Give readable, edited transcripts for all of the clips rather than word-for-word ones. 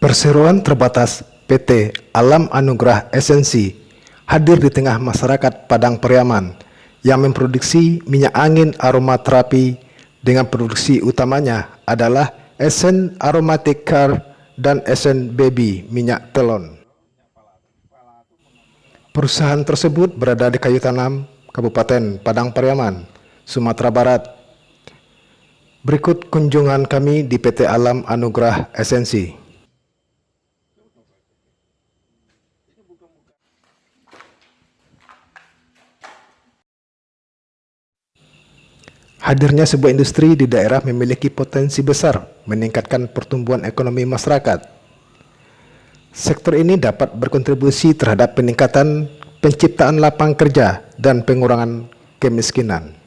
Perseroan terbatas PT Alam Anugrah Esensi hadir di tengah masyarakat Padang Pariaman yang memproduksi minyak angin aromaterapi dengan produksi utamanya adalah Esen Aromatic Care dan Esen Baby minyak telon. Perusahaan tersebut berada di Kayu Tanam, Kabupaten Padang Pariaman, Sumatera Barat. Berikut kunjungan kami di PT Alam Anugrah Esensi. Hadirnya sebuah industri di daerah memiliki potensi besar meningkatkan pertumbuhan ekonomi masyarakat. Sektor ini dapat berkontribusi terhadap peningkatan penciptaan lapangan kerja dan pengurangan kemiskinan.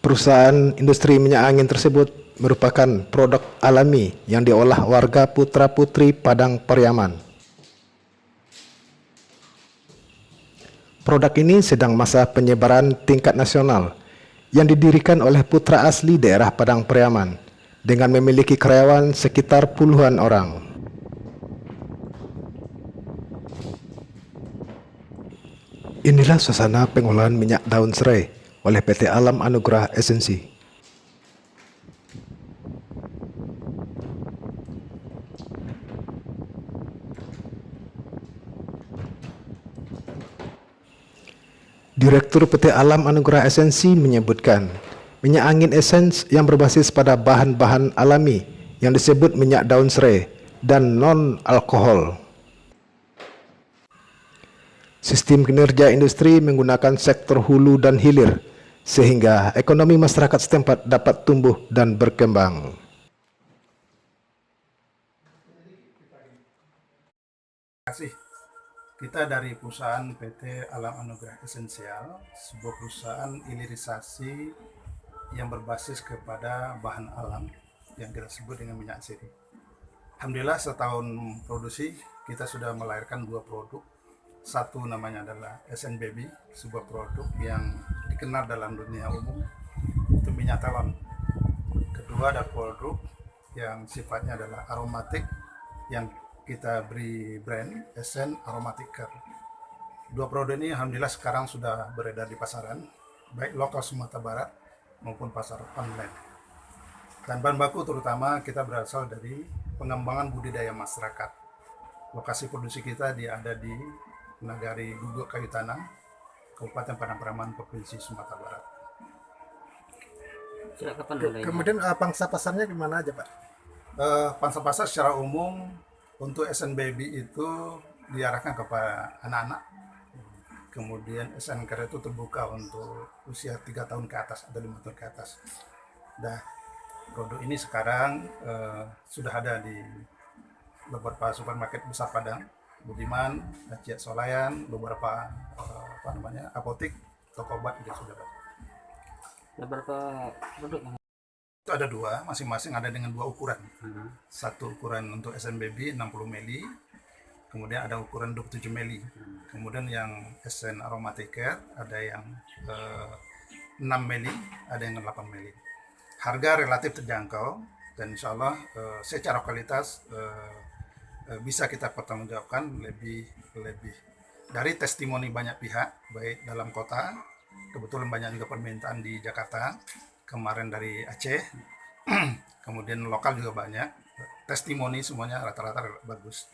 Perusahaan industri minyak angin tersebut merupakan produk alami yang diolah warga putra-putri Padang Pariaman. Produk ini sedang masa penyebaran tingkat nasional yang didirikan oleh putra asli daerah Padang Pariaman dengan memiliki karyawan sekitar puluhan orang. Inilah suasana pengolahan minyak daun serai oleh PT Alam Anugrah Esensi. Direktur PT Alam Anugrah Esensi menyebutkan, minyak angin esens yang berbasis pada bahan-bahan alami yang disebut minyak daun serai dan non-alkohol. Sistem kinerja industri menggunakan sektor hulu dan hilir, sehingga ekonomi masyarakat setempat dapat tumbuh dan berkembang. Terima kasih. Kita dari perusahaan PT Alam Anugrah Esensial, sebuah perusahaan hilirisasi yang berbasis kepada bahan alam yang kita sebut dengan minyak siri. Alhamdulillah setahun produksi kita sudah melahirkan dua produk. Satu namanya adalah Esen Baby, sebuah produk yang dikenal dalam dunia umum, itu minyak telon. Kedua ada produk yang sifatnya adalah aromatik yang kita beri brand Esen Aromatic Care. Dua produk ini alhamdulillah sekarang sudah beredar di pasaran, baik lokal Sumatera Barat maupun pasar online. Dan bahan baku terutama kita berasal dari pengembangan budidaya masyarakat. Lokasi produksi kita ada di Nagari Guguk Kayu Tanam, Kabupaten Padang Pariaman, Provinsi Sumatera Barat. Kemudian pangsa pasarnya gimana aja Pak? Pangsa pasar secara umum untuk Esen Baby itu diarahkan kepada anak-anak. Kemudian Esen Care itu terbuka untuk usia 3 tahun ke atas atau 5 tahun ke atas. Nah, produk ini sekarang sudah ada di beberapa supermarket besar Padang, Budiman, Aciat Solayan, beberapa apotik, toko obat juga sudah ada. Beberapa produk Itu ada dua, masing-masing ada dengan dua ukuran. Satu ukuran untuk Esen Baby 60 ml, kemudian ada ukuran 27 ml. Kemudian yang Esen Aromatic Care ada yang 6 ml, ada yang 8 ml. Harga relatif terjangkau dan insya Allah secara kualitas bisa kita pertanggungjawabkan lebih dari testimoni banyak pihak, baik dalam kota, kebetulan banyak juga permintaan di Jakarta, kemarin dari Aceh, kemudian lokal juga banyak, testimoni semuanya rata-rata bagus.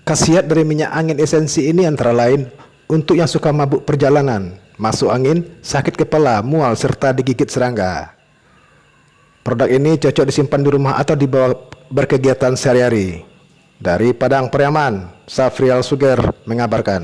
Khasiat dari minyak angin esensi ini antara lain untuk yang suka mabuk perjalanan, masuk angin, sakit kepala, mual, serta digigit serangga. Produk ini cocok disimpan di rumah atau dibawa berkegiatan sehari-hari. Dari Padang Pariaman, Safrial Suger mengabarkan.